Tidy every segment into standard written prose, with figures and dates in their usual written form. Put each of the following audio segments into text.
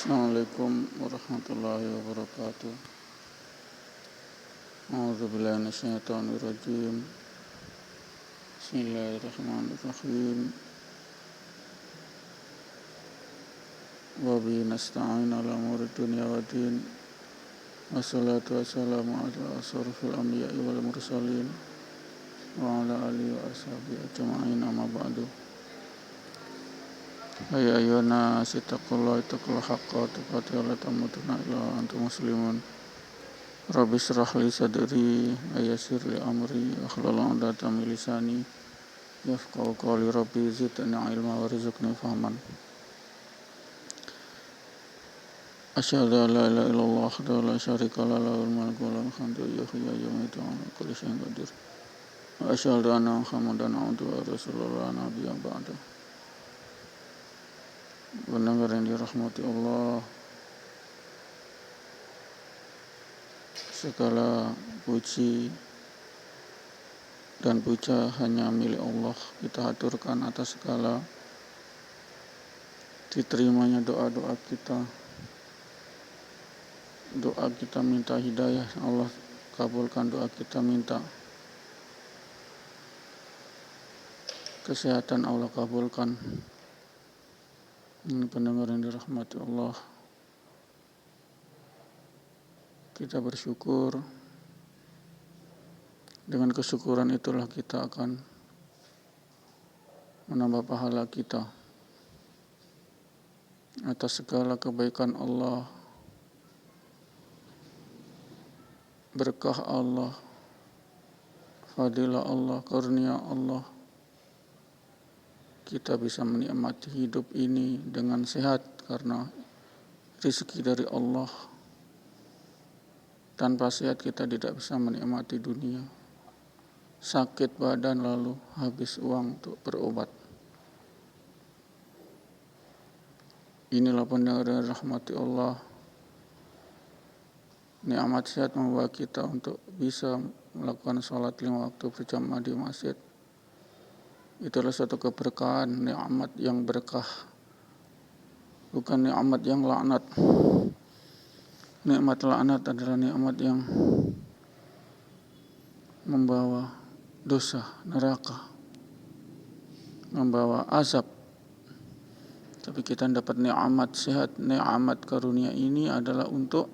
Assalamualaikum warahmatullahi wabarakatuh. A'udzubillahi minasyaitonirrajim. Bismillahirrahmanirrahim. Wa bihi nasta'in ala umuri dunya waddin. Wassalatu wassalamu ala asyrofil anbiya'i wal mursalin wa ala alihi wa ashabihi ajma'in, amma ba'du. Ya ayyuhan nas ittaqullaha haqqa tuqatih wa la tamutunna illa wa antum muslimun. Rabbi shrah li sadri wa yassir li amri wahlul 'uqdatam min lisani yafqahu qawli. Rabbi zidni ilma warzuqni fahman. Asyhadu an la ilaha illallah wahdahu la syarika lahu lahul mulku wa lahul hamdu yuhyi wa yumiitu wa ala kulli syai'in qadir. Wa asyhadu anna Muhammadan abduhu wa rasuluhu la nabiyya ba'dahu. Pendengar yang dirahmati Allah, segala puji dan puja hanya milik Allah. Kita haturkan atas segala diterimanya doa-doa kita. Doa kita minta hidayah, Allah kabulkan. Doa kita minta kesehatan, Allah kabulkan. Ini pendengar yang dirahmati Allah, kita bersyukur. Dengan kesyukuran itulah kita akan menambah pahala kita atas segala kebaikan Allah, berkah Allah, fadilah Allah, karunia Allah. Kita bisa menikmati hidup ini dengan sehat karena rezeki dari Allah. Tanpa sehat kita tidak bisa menikmati dunia. Sakit badan lalu habis uang untuk berobat. Inilah pendengar yang rahmati Allah. Nikmat sehat membawa kita untuk bisa melakukan sholat 5 waktu berjamaah di masjid. Itulah suatu keberkahan, nikmat yang berkah, bukan nikmat yang laknat. Nikmat laknat adalah nikmat yang membawa dosa, neraka, membawa azab. Tapi kita dapat nikmat sehat, nikmat karunia ini adalah untuk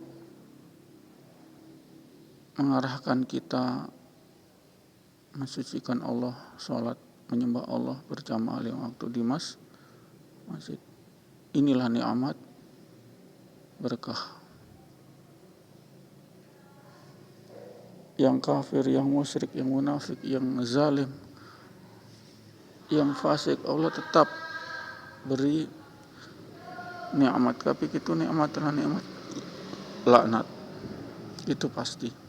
mengarahkan kita mensucikan Allah, sholat, menyembah Allah berjamaah 5 waktu di masjid. Inilah nikmat berkah. Yang kafir, yang musyrik, yang munafik, yang zalim, yang fasik, Allah tetap beri nikmat. Tapi itu nikmat adalah nikmat laknat. Itu pasti.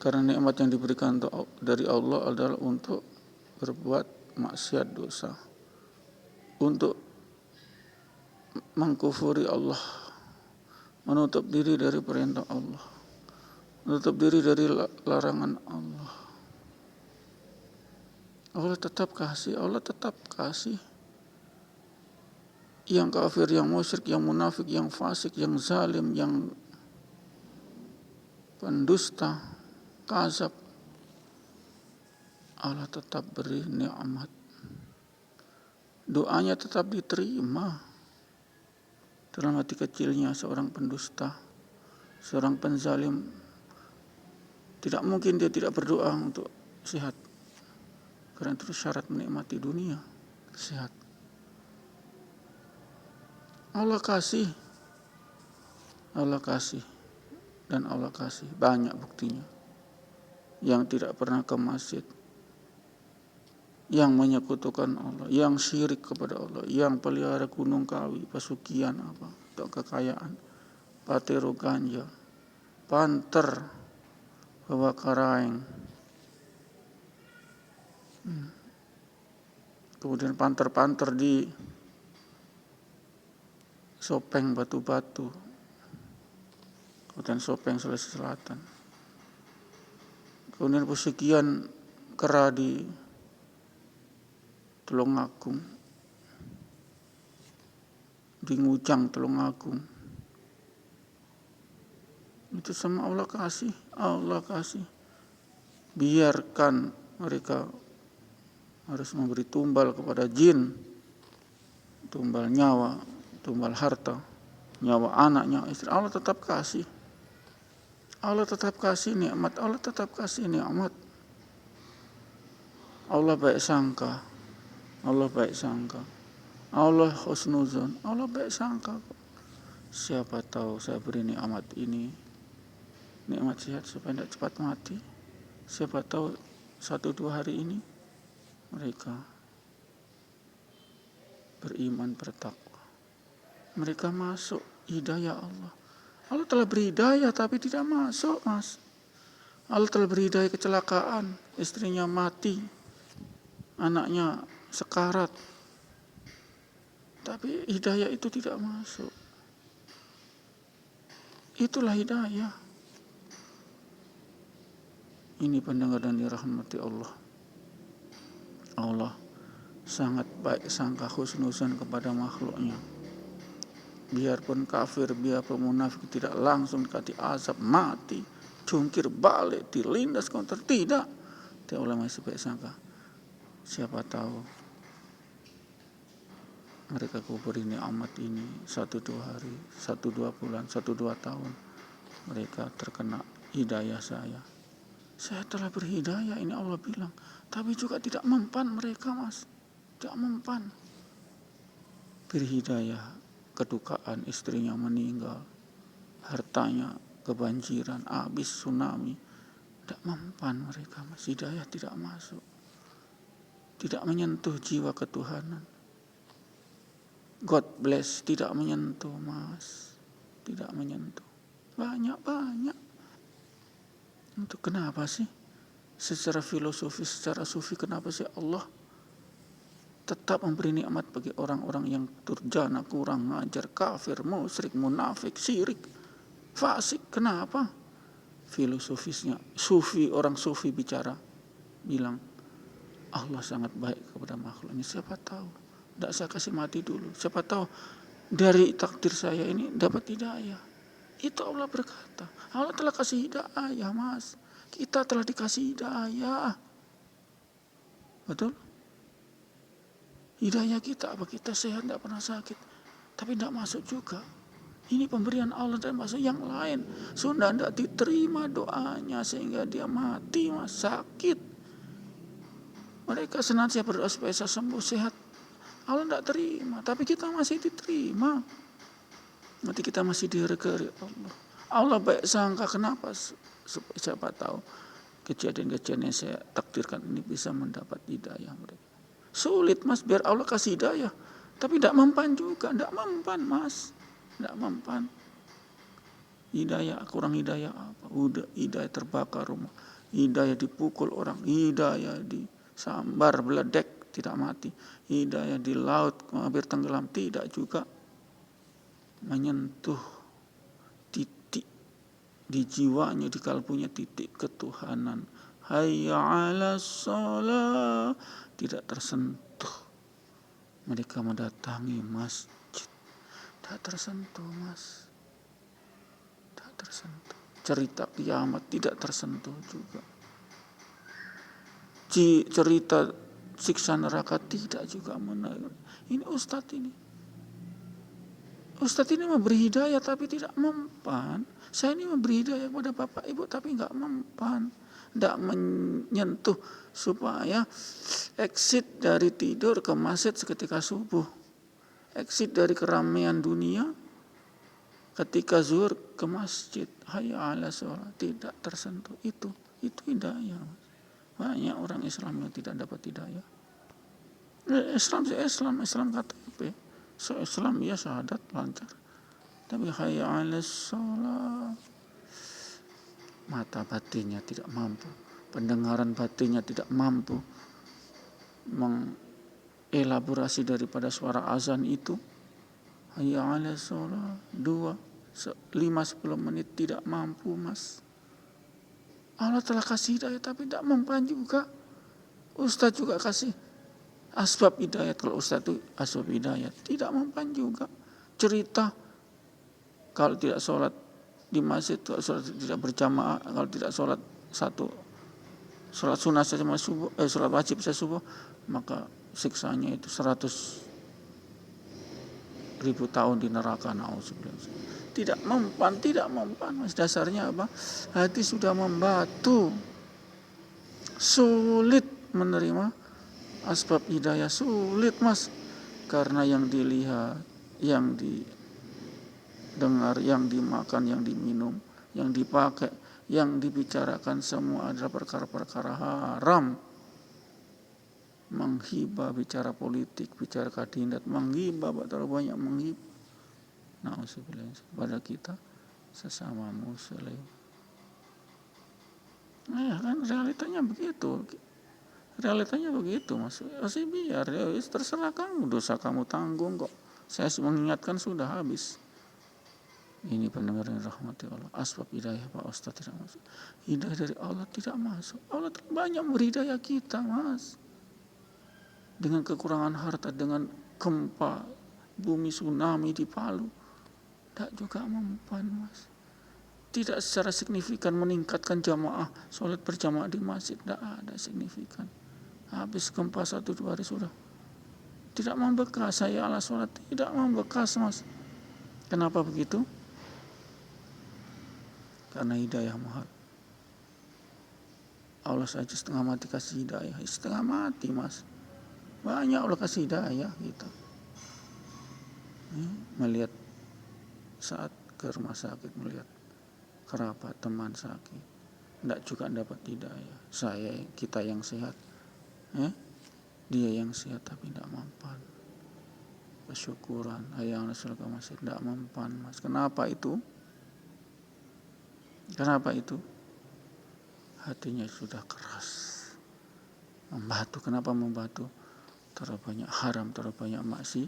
Karena nikmat yang diberikan dari Allah adalah untuk berbuat maksiat dosa, untuk mengkufuri Allah, menutup diri dari perintah Allah, menutup diri dari larangan Allah. Allah tetap kasih, Allah tetap kasih. Yang kafir, yang musyrik, yang munafik, yang fasik, yang zalim, yang pendusta, kazab, Allah tetap beri nikmat. Doanya tetap diterima. Dalam hati kecilnya seorang pendusta, seorang penzalim, tidak mungkin dia tidak berdoa untuk sehat. Karena itu syarat menikmati dunia, sehat. Allah kasih, dan Allah kasih banyak buktinya. Yang tidak pernah ke masjid, yang menyekutukan Allah, yang syirik kepada Allah, yang pelihara gunung kawi, pesugihan apa, untuk kekayaan, patero ganja, panter, bawa karaeng, kemudian panter-panter di Sopeng Batu-Batu, kemudian Sopeng Sulawesi Selatan, kemudian pesugihan kera di Tulungagung, di Ngujang Tulungagung. Itu sama Allah kasih. Biarkan mereka harus memberi tumbal kepada jin, tumbal nyawa, tumbal harta, nyawa anak, nyawa istri. Allah tetap kasih. Allah tetap kasih nikmat. Allah baik sangka. Allah husnuzon. Allah baik sangka. Siapa tahu saya beri nikmat ini, nikmat sehat supaya tidak cepat mati. Siapa tahu 1-2 hari ini mereka beriman, bertakwa. Mereka masuk hidayah Allah. Allah telah beri hidayah tapi tidak masuk, Mas. Allah telah beri hidayah kecelakaan, istrinya mati, anaknya sekarat. Tapi hidayah itu tidak masuk. Itulah hidayah. Ini pendengar dan dirahmati Allah. Allah sangat baik sangka husnuzon kepada makhluknya. Biarpun kafir, biarpun munafik tidak langsung dikasih azab mati, jungkir balik, dilindas konter, tidak. Dia ulama sebaik sangka. Siapa tahu mereka kuberi nikmat ini 1-2 hari, 1-2 bulan, 1-2 tahun. Mereka terkena hidayah saya. Saya telah berhidayah, ini Allah bilang. Tapi juga tidak mempan mereka, Mas. Tidak mempan. Berhidayah, kedukaan, istrinya meninggal, hartanya kebanjiran, habis tsunami. Tidak mempan mereka, Mas. Hidayah tidak masuk. Tidak menyentuh jiwa ketuhanan. God bless, tidak menyentuh, Mas. Tidak menyentuh. Banyak. Untuk kenapa sih? Secara filosofis, secara sufi, kenapa sih Allah tetap memberi nikmat bagi orang-orang yang durjana, kurang ngajar, kafir, musyrik, munafik, syirik, fasik? Kenapa? Filosofisnya, orang sufi bicara, bilang Allah sangat baik kepada makhluknya. Siapa tahu, tidak saya kasih mati dulu. Siapa tahu dari takdir saya ini dapat hidayah. Itu Allah berkata. Allah telah kasih hidayah, Mas. Kita telah dikasih hidayah. Betul? Hidayah kita, apa kita sehat, tidak pernah sakit. Tapi tidak masuk juga. Ini pemberian Allah dan masuk yang lain. Sudah tidak diterima doanya sehingga dia mati, Mas, sakit. Mereka senantiasa berdoa supaya saya sembuh, sehat. Allah tidak terima, tapi kita masih diterima. Nanti kita masih dihargai Allah. Allah baik sangka, kenapa? Supaya siapa tahu kejadian-kejadian yang saya takdirkan ini bisa mendapat hidayah mereka. Sulit, Mas, biar Allah kasih hidayah. Tapi tidak mempan juga. Tidak mempan, Mas. Tidak mempan. Hidayah, kurang hidayah apa? Udah hidayah terbakar rumah. Hidayah dipukul orang. Hidayah disambar, beledek, tidak mati. Hidayah di laut, hampir tenggelam, tidak juga. Menyentuh titik di jiwanya, di kalbunya titik ketuhanan. Hayya 'alas shalah, tidak tersentuh. Mereka mendatangi masjid, tidak tersentuh, Mas. Tidak tersentuh. Cerita kiamat tidak tersentuh juga. Cerita siksa neraka tidak juga menarik. Ini Ustadz ini. Ustadz ini memberi hidayah tapi tidak mempan. Saya ini memberi hidayah kepada Bapak Ibu tapi enggak mempan. Tidak menyentuh supaya exit dari tidur ke masjid seketika subuh. Exit dari keramaian dunia ketika zuhur ke masjid. Hayya 'alas shalah, tidak tersentuh. Itu hidayah. Banyak orang Islam yang tidak dapat hidayah. Islam KTP. Islam ya syahadat lancar. Tapi hayya 'alas shalah, mata batinnya tidak mampu, pendengaran batinnya tidak mampu mengelaborasi daripada suara azan itu. Hayya 'alas shalah 5-10 menit tidak mampu, Mas. Allah telah kasih hidayah tapi tidak mempan juga. Ustaz juga kasih asbab hidayah. Kalau Ustaz itu asbab hidayah tidak mempan juga. cerita kalau tidak sholat di masjid, kalau sholat tidak berjamaah, kalau tidak sholat sholat sunnah saja subuh, sholat wajib saja subuh, maka siksanya itu 100.000 tahun di neraka. Nauzubillah. Tidak mempan mas. Dasarnya apa? Hati sudah membatu, sulit menerima asbab hidayah, sulit mas, karena yang dilihat, yang didengar, yang dimakan, yang diminum, yang dipakai, yang dibicarakan semua adalah perkara-perkara haram. Menghibah, bicara politik, bicara kandidat, menghibah, terlalu banyak menghibah. Nauzubillah, pada kita sesama muslim. Nah, kan realitanya begitu mas. Masih biar ya, terserah kamu, dosa kamu tanggung kok. Saya mengingatkan sudah habis. Ini pendengar yang rahmati Allah. Asbab hidayah Pak Ustaz tidak masuk. Hidayah dari Allah tidak masuk. Allah banyak memberi hidayah kita mas. Dengan kekurangan harta, dengan gempa bumi, tsunami di Palu, tidak juga mempan mas. Tidak secara signifikan meningkatkan jamaah sholat berjamaah di masjid, tidak ada signifikan. Habis gempa 1-2 hari sudah tidak membekas. Saya ala sholat tidak membekas mas. Kenapa begitu? Karena hidayah mahal. Allah saja setengah mati kasih hidayah, setengah mati mas. Banyak Allah kasih hidayah kita. Melihat saat ke rumah sakit, melihat kerabat teman sakit, tidak juga dapat hidayah. Kita yang sehat, dia yang sehat tapi tidak mempan. Kesyukuran, ayah Rasul masih tidak mempan mas. Kenapa itu? Hatinya sudah keras, membatu. Kenapa membatu? Terlalu banyak haram, terlalu banyak maksiat.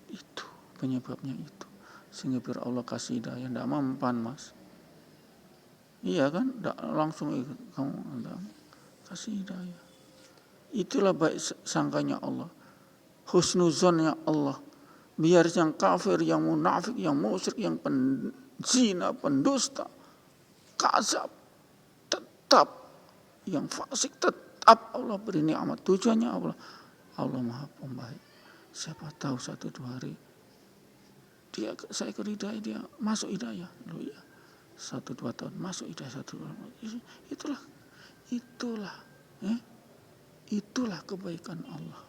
Itu penyebabnya itu. Sehingga biar Allah kasih hidayah, tidak mempan mas. Iya kan, tidak langsung kamu kasih hidayah. Itulah baik sangkanya Allah, husnuzonnya Allah. Biar yang kafir, yang munafik, yang musyrik, yang penzina, pendusta, kazab, tetap yang fasik, tetap Allah beri nikmat. Tujuannya Allah Maha Pembaik. Siapa tahu 1-2 hari saya ke hidayah, dia masuk hidayah. Loh ya, 1-2 tahun masuk hidayah, 1-2 tahun. Itulah kebaikan Allah.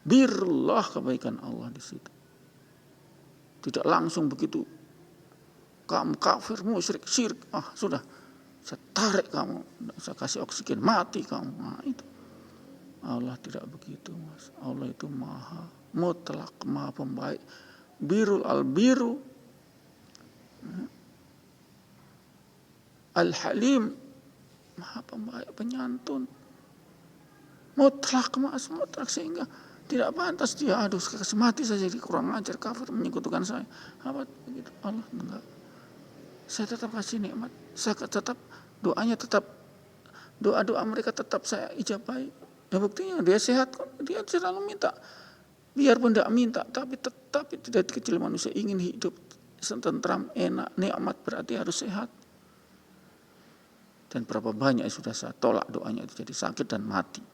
Birullah, kebaikan Allah di situ. Tidak langsung begitu kamu kafir, musyrik, syirik, sudah saya tarik kamu, saya kasih oksigen, mati kamu. Nah, itu Allah tidak begitu mas. Allah itu maha mutlak, maha pembaik. Birul al-biru, al-halim, maha pembaik, penyantun, mutlak mas, mutlak, sehingga tidak pantas dia kasih mati saja, kurang ajar, kafir, menyekutukan saya. Apa begitu? Allah enggak. Saya tetap kasih nikmat, saya tetap doanya, tetap doa mereka tetap saya ijabahi. Ya buktinya dia sehat kok, dia selalu minta. Biarpun tidak minta, tapi tidak kecil manusia ingin hidup tentram, enak, nikmat, berarti harus sehat. Dan berapa banyak sudah saya tolak doanya itu jadi sakit dan mati.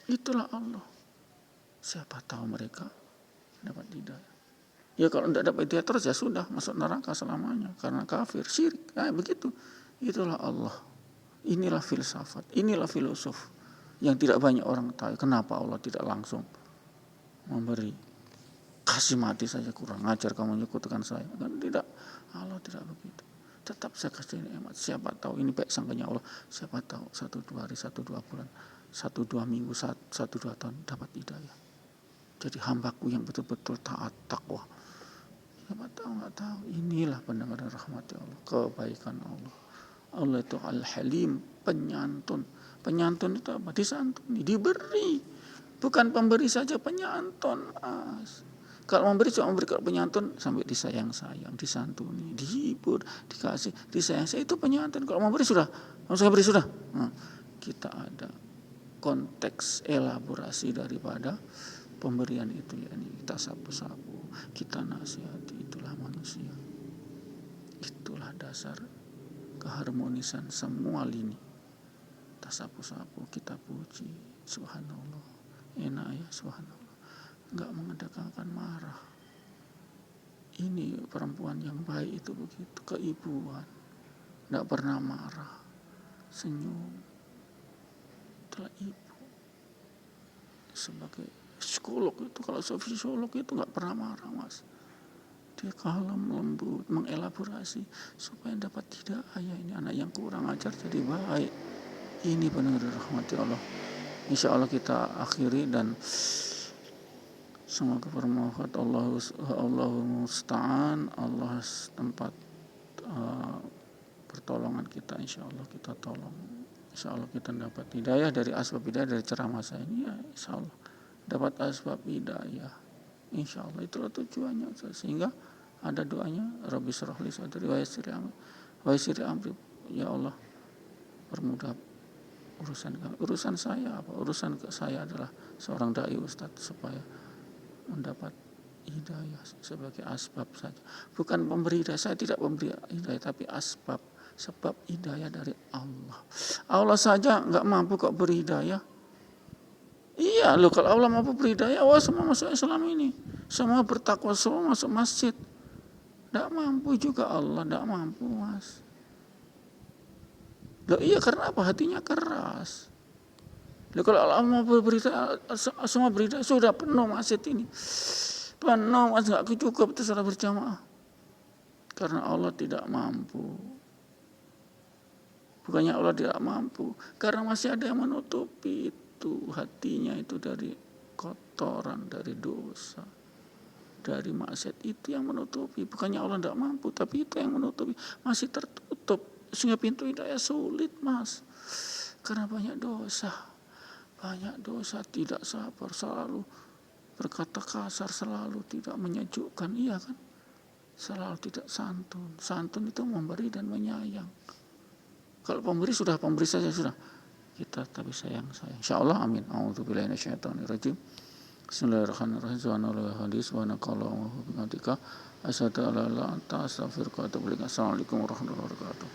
Itulah Allah. Siapa tahu mereka dapat hidayah. Ya kalau tidak dapat hidayah terus ya sudah masuk neraka selamanya karena kafir, syirik. Begitu. Itulah Allah. Inilah filsafat, inilah filosof yang tidak banyak orang tahu. Kenapa Allah tidak langsung memberi, kasih mati saja, kurang ajar kamu menyekutukan saya. Kan tidak, Allah tidak begitu. Tetap saya kasih nikmat. Siapa tahu ini baik sangkanya Allah. Siapa tahu 1-2 hari, 1-2 bulan, 1-2 minggu, 1-2 tahun dapat hidayah. Jadi hambaku yang betul-betul taat, takwa. Siapa tahu, nggak tahu. Inilah pendengar rahmati Allah, kebaikan Allah. Allah itu al-halim, penyantun. Penyantun itu apa? Disantuni, diberi. Bukan pemberi saja, penyantun. Kalau memberi cuma memberi, kalau penyantun sampai disayang-sayang, disantuni, dihibur, dikasih, disayang. Itu penyantun. Kalau memberi sudah, saya beri sudah. Kita ada konteks elaborasi daripada pemberian itu, yakni kita sapu-sapu, kita nasihati, itulah manusia. Itulah dasar keharmonisan semua lini. Kita sapu-sapu, kita puji, subhanallah, enak ya, subhanallah, nggak mengedepankan marah. Ini perempuan yang baik itu begitu, keibuan, nggak pernah marah, senyum. Itulah ibu. Sebagai psikolog itu, kalau psikolog itu nggak pernah marah, Mas. Dia kalem, lembut, mengelaborasi supaya dapat hidayah. Ini anak yang kurang ajar jadi baik. Ini benar rahmati Allah. Insya Allah kita akhiri, dan semoga bermanfaat. Allahu musta'an. Allah tempat pertolongan kita. Insya Allah kita tolong. Insya Allah kita dapat hidayah dari asbab hidayah, dari ceramah saya ini ya, insya Allah dapat asbab hidayah. Insya Allah itulah tujuannya. Sehingga ada doanya, Rabbi shrah li sadri wa yassir amri. Ya Allah, permudah urusan saya. Urusan saya adalah seorang dai ustadz, supaya mendapat hidayah sebagai asbab saja. Bukan pemberi hidayah, saya tidak memberi hidayah, tapi asbab, sebab hidayah dari Allah. Allah saja nggak mampu kok beri hidayah. Iya loh, kalau Allah mampu beri hidayah, semua masuk Islam ini, semua bertakwa, semua masuk masjid. Nggak mampu juga Allah, nggak mampu, Mas. Loh iya, karena apa? Hatinya keras. Loh kalau Allah mau berita, semua berita sudah penuh masjid ini, penuh, Mas, nggak cukup itu salah berjamaah. Karena Allah tidak mampu. Bukannya Allah tidak mampu, karena masih ada yang menutupi itu hatinya itu dari kotoran, dari dosa, dari maksiat, itu yang menutupi. Bukannya Allah tidak mampu, tapi itu yang menutupi, masih tertutup, sehingga pintu hidayah sulit, Mas. Karena banyak dosa, tidak sabar, selalu berkata kasar, selalu tidak menyejukkan, iya kan? Selalu tidak santun. Santun itu memberi dan menyayang. Kalau pemberi sudah pemberi saja sudah. Kita tapi sayang. Insyaallah, amin. A'udzubillahi minasyaitonirrajim. Bismillahirrahmanirrahim. Subhanakallahumma wa bihamdika asyhadu an la ilaha illa anta astaghfiruka wa atubu ilaik. Assalamualaikum warahmatullahi wabarakatuh.